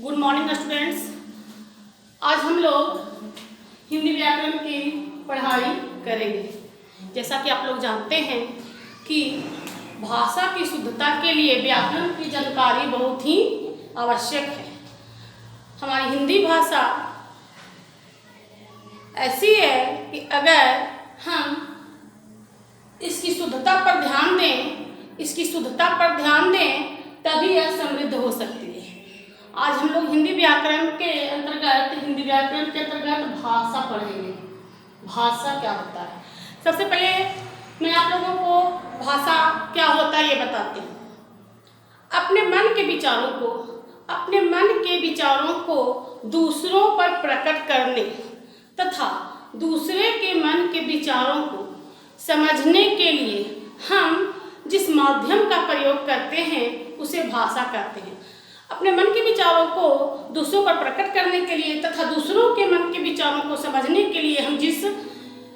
Good morning students. आज हम लोग हिंदी व्याकरण की पढ़ाई करेंगे। जैसा कि आप लोग जानते हैं कि भाषा की शुद्धता के लिए व्याकरण की जानकारी बहुत ही आवश्यक है। हमारी हिंदी भाषा ऐसी है कि अगर हम इसकी शुद्धता पर ध्यान दें, तभी यह समृद्ध हो सकती है। आज हम लोग हिंदी व्याकरण के अंतर्गत भाषा पढ़ेंगे। भाषा क्या होता है? सबसे पहले मैं आप लोगों को भाषा क्या होता है ये बताती हूँ। अपने मन के विचारों को दूसरों पर प्रकट करने तथा दूसरे के मन के विचारों को समझने के लिए हम जिस माध्यम का प्रयोग करते हैं उसे भाषा कहते हैं। अपने मन के विचारों को दूसरों पर प्रकट करने के लिए तथा दूसरों के मन के विचारों को समझने के लिए हम जिस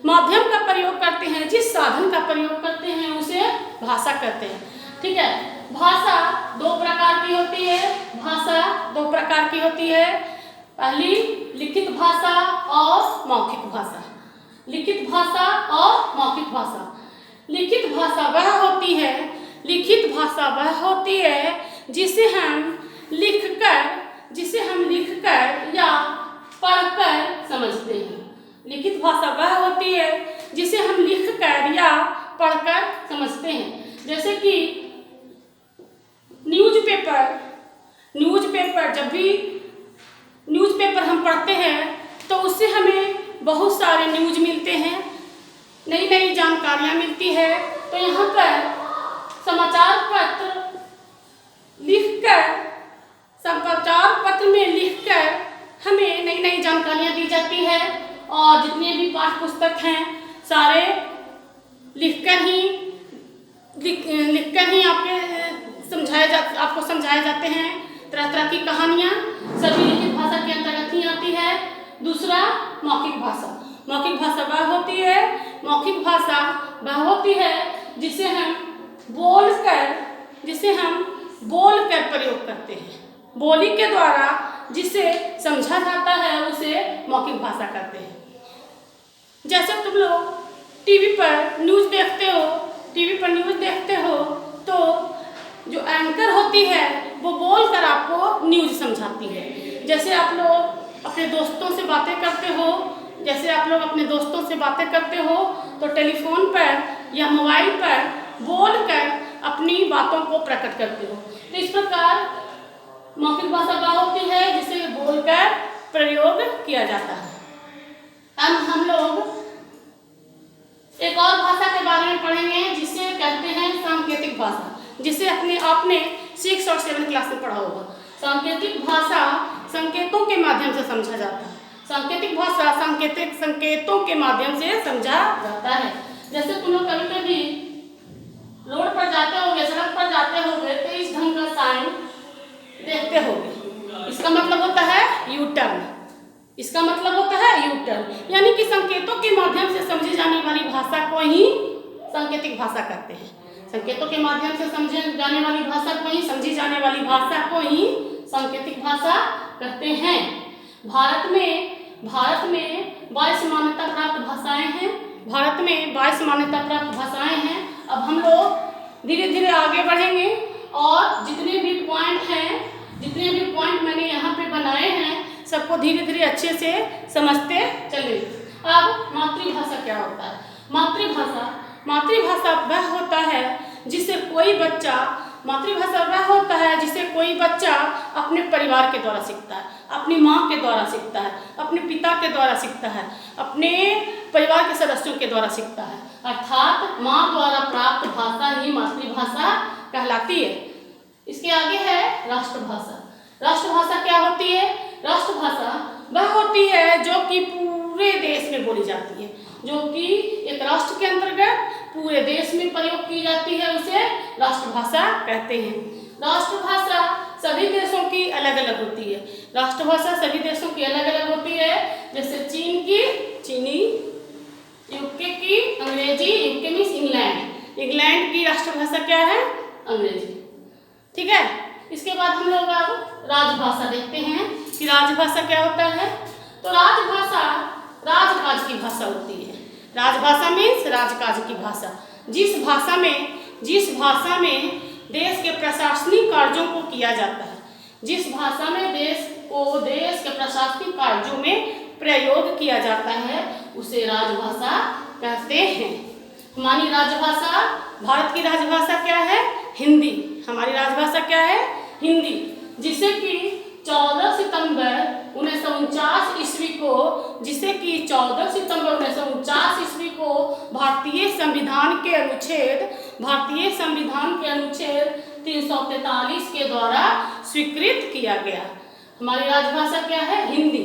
माध्यम का प्रयोग करते हैं, जिस साधन का प्रयोग करते हैं, उसे भाषा कहते हैं। ठीक है। भाषा दो प्रकार की होती है। पहली लिखित भाषा और मौखिक भाषा। लिखित भाषा वह होती है जिसे हम लिखकर या पढ़कर समझते हैं। लिखित भाषा वह होती है जिसे हम लिखकर या पढ़कर समझते हैं। जैसे कि न्यूज़पेपर, जब भी न्यूज़पेपर हम पढ़ते हैं तो उससे हमें बहुत सारे न्यूज़ मिलते हैं, नई नई जानकारियाँ मिलती है। तो यहाँ पर समाचार पत्र में लिखकर हमें नई नई जानकारियाँ दी जाती है। और जितने भी पाठ्य पुस्तक हैं सारे लिखकर ही आपको समझाए जाते हैं। तरह तरह की कहानियाँ सभी लिखित भाषा के अंतर्गत ही आती है। दूसरा मौखिक भाषा वह होती है जिसे हम बोलकर प्रयोग करते हैं। बोली के द्वारा जिसे समझा जाता है उसे मौखिक भाषा कहते हैं। जैसे तुम लोग टीवी पर न्यूज़ देखते हो तो जो एंकर होती है वो बोलकर आपको न्यूज़ समझाती है। जैसे आप लोग अपने दोस्तों से बातें करते हो तो टेलीफोन पर या मोबाइल पर बोलकर अपनी बातों को प्रकट करते हो। तो इस प्रकार मौखिक भाषा वह होती है जिसे बोलकर प्रयोग किया जाता है। अब हम लोग एक और भाषा के बारे में पढ़ेंगे जिसे कहते हैं सांकेतिक भाषा, जिसे आपने 6 और 7 क्लास में पढ़ा होगा। सांकेतिक भाषा संकेतों के माध्यम से समझा जाता है। सांकेतिक भाषा संकेतों के माध्यम से समझा जाता है। जैसे तुम लोग कभी रोड पर जाते होगे, सड़क पर जाते होगे तो इस ढंग का साइन देखते होगे। इसका मतलब होता है यू टर्न। यानी कि संकेतों के माध्यम से समझी जाने वाली भाषा को ही सांकेतिक भाषा कहते हैं। संकेतों के माध्यम से समझी जाने वाली भाषा को ही सांकेतिक भाषा कहते हैं। भारत में 22 मान्यता प्राप्त भाषाएं हैं। अब हम लोग धीरे धीरे आगे बढ़ेंगे और जितने भी पॉइंट मैंने यहाँ पे बनाए हैं सबको धीरे धीरे अच्छे से समझते चलेंगे। अब मातृभाषा क्या होता है? मातृभाषा वह होता है जिसे कोई बच्चा अपने परिवार के द्वारा सीखता है, अपनी माँ के द्वारा सीखता है, अपने पिता के द्वारा सीखता है, अपने परिवार के सदस्यों के द्वारा सीखता है। अर्थात माँ द्वारा प्राप्त भाषा ही मातृभाषा कहलाती है। इसके आगे है राष्ट्रभाषा। राष्ट्रभाषा क्या होती है? राष्ट्रभाषा वह होती है जो कि पूरे देश में बोली जाती है, जो कि एक राष्ट्र के अंतर्गत पूरे देश में प्रयोग की जाती है, उसे राष्ट्रभाषा कहते हैं। राष्ट्रभाषा सभी देशों की अलग अलग होती है। जैसे चीन की चीनी, यूके की अंग्रेजी। यूके मीन्स इंग्लैंड की राष्ट्रभाषा क्या है? अंग्रेजी। ठीक है। इसके बाद हम लोग अब राजभाषा देखते हैं कि राजभाषा क्या होता है। तो राजभाषा राजकाज की भाषा होती है। राजभाषा मीन्स राजकाज की भाषा। जिस भाषा में देश के प्रशासनिक कार्यों को किया जाता है, जिस भाषा में देश के प्रशासनिक कार्यों में प्रयोग किया जाता है, उसे राजभाषा कहते हैं। हमारी राजभाषा, भारत की राजभाषा क्या है? हिंदी। हमारी राजभाषा क्या है? हिंदी, जिसे कि 14 सितंबर 1949 ईस्वी को भारतीय संविधान के अनुच्छेद 343 के द्वारा स्वीकृत किया गया। हमारी राजभाषा क्या है? हिंदी।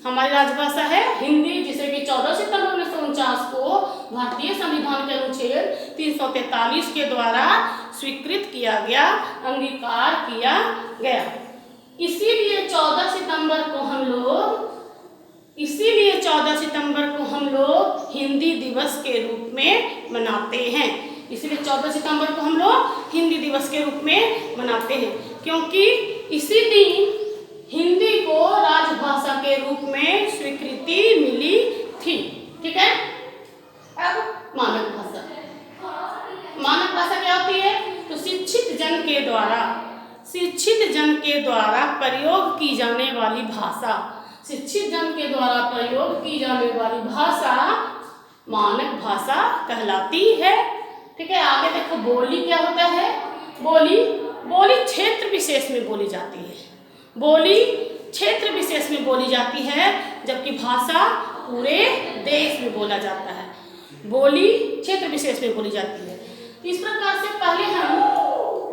हमारी राजभाषा है हिंदी, जिसे कि 14 सितंबर 1949 को भारतीय संविधान के अनुच्छेद 343 के द्वारा स्वीकृत किया गया, अंगीकार किया गया। इसीलिए 14 सितंबर को हम लोग हिंदी दिवस के रूप में मनाते हैं। इसीलिए 14 सितंबर को हम लोग हिंदी दिवस के रूप में मनाते हैं, क्योंकि इसी दिन हिंदी को राजभाषा के रूप में स्वीकृति मिली थी। ठीक है। अब मानक भाषा। मानक भाषा क्या होती है? तो शिक्षित जन के द्वारा प्रयोग की जाने वाली भाषा। शिक्षित जन के द्वारा प्रयोग की जाने वाली भाषा मानक भाषा कहलाती है। ठीक है। आगे देखो, बोली क्या होता है? बोली क्षेत्र विशेष में बोली जाती है। बोली क्षेत्र विशेष में बोली जाती है, जबकि भाषा पूरे देश में बोला जाता है। बोली क्षेत्र विशेष में बोली जाती है। इस प्रकार से पहले हम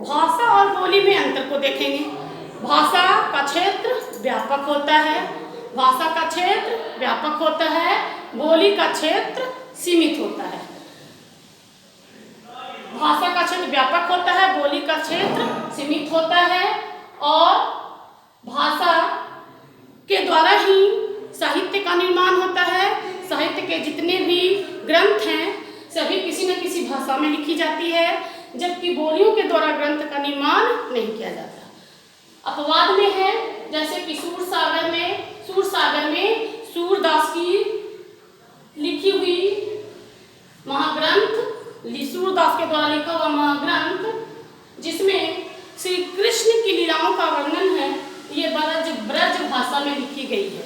भाषा और बोली में अंतर को देखेंगे। भाषा का क्षेत्र व्यापक होता है, बोली का क्षेत्र सीमित होता है। भाषा का क्षेत्र व्यापक होता है, बोली का क्षेत्र सीमित होता है, और भाषा के द्वारा ही साहित्य का निर्माण होता है। साहित्य के जितने भी ग्रंथ हैं सभी किसी न किसी भाषा में लिखी जाती है, जबकि बोलियों के द्वारा ग्रंथ का निर्माण नहीं किया जाता। अपवाद में है, जैसे कि सूरसागर में सूरदास की लिखी हुई महाग्रंथ, सूरदास के द्वारा लिखा हुआ महाग्रंथ, जिसमें श्री कृष्ण की लीलाओं का वर्णन है, ये ब्रज भाषा में लिखी गई है।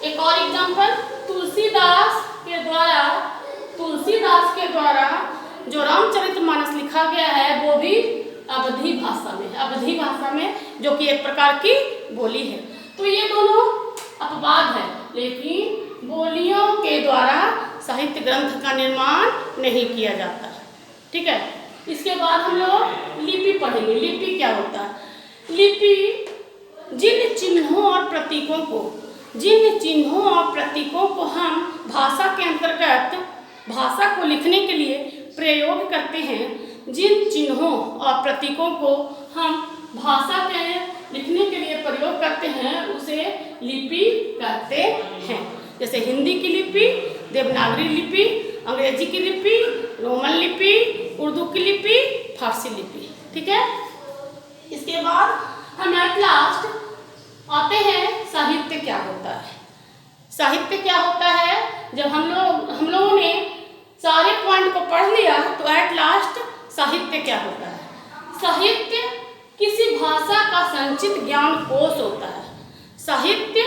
एक और एग्जाम्पल, तुलसीदास के द्वारा जो रामचरितमानस लिखा गया है, वो भी अवधी भाषा में, जो कि एक प्रकार की बोली है। तो ये दोनों अपवाद है, लेकिन बोलियों के द्वारा साहित्य ग्रंथ का निर्माण नहीं किया जाता। ठीक है। इसके बाद हम लोग लिपि पढ़ेंगे। लिपि क्या होता है? लिपि जिन चिन्हों और प्रतीकों को हम भाषा के अंतर्गत भाषा को लिखने के लिए प्रयोग करते हैं, जिन चिन्हों और प्रतीकों को हम भाषा के लिखने के लिए प्रयोग करते हैं, उसे लिपि कहते हैं। जैसे हिंदी की लिपि, देवनागरी लिपि, अंग्रेजी की लिपि, रोमन लिपि, उर्दू की लिपि, फारसी लिपि। ठीक है। इसके बाद हम एट लास्ट आते हैं साहित्य क्या होता है। साहित्य क्या होता है? जब हम लोगों ने सारे पॉइंट को पढ़ लिया, तो एट लास्ट साहित्य क्या होता है? साहित्य किसी भाषा का संचित ज्ञान कोश होता है। साहित्य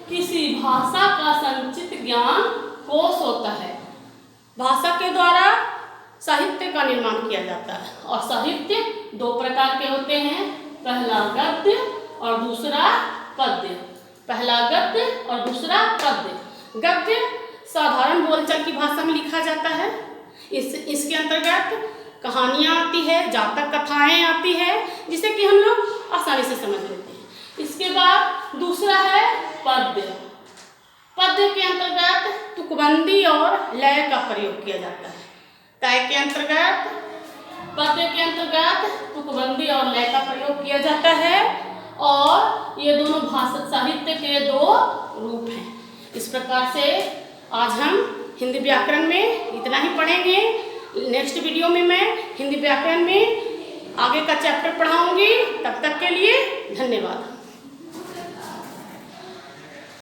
किसी भाषा का संचित ज्ञान कोश होता है। भाषा के द्वारा साहित्य का निर्माण किया जाता है, और साहित्य दो प्रकार के होते हैं, पहला गद्य और दूसरा पद्य। गद्य साधारण बोलचाल की भाषा में लिखा जाता है। इसके अंतर्गत कहानियाँ आती है, जातक कथाएं आती है, जिसे कि हम लोग आसानी से समझ लेते हैं। इसके बाद दूसरा है पद्य। पद्य के अंतर्गत तुकबंदी और लय का प्रयोग किया जाता है। पद्य के अंतर्गत तुकबंदी और लय का प्रयोग किया जाता है, और ये दोनों भाषा साहित्य के दो रूप हैं। इस प्रकार से आज हम हिंदी व्याकरण में इतना ही पढ़ेंगे। नेक्स्ट वीडियो में मैं हिंदी व्याकरण में आगे का चैप्टर पढ़ाऊंगी। तब तक के लिए धन्यवाद।